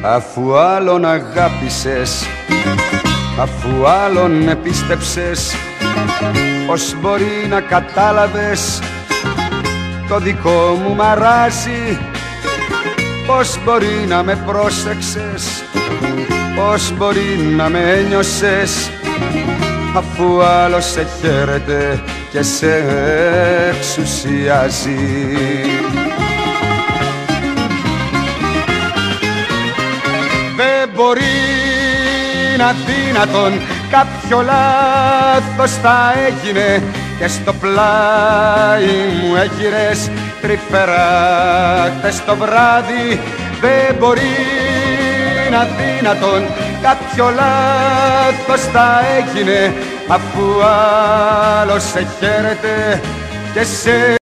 Αφού άλλον αγάπησες, αφού άλλον επίστεψες, πως μπορεί να κατάλαβες το δικό μου μαράζι? Πως μπορεί να με πρόσεξες, πως μπορεί να με ένιωσες, αφού άλλος σε χαίρεται και σε εξουσιάζει? Δεν μπορεί να δυνατόν, κάποιο λάθος θα έγινε και στο πλάι μου έγειρες τρυφεράκτες το βράδυ. Δεν μπορεί να δυνατόν, κάποιο λάθος θα έγινε, αφού άλλος σε χαίρεται και σε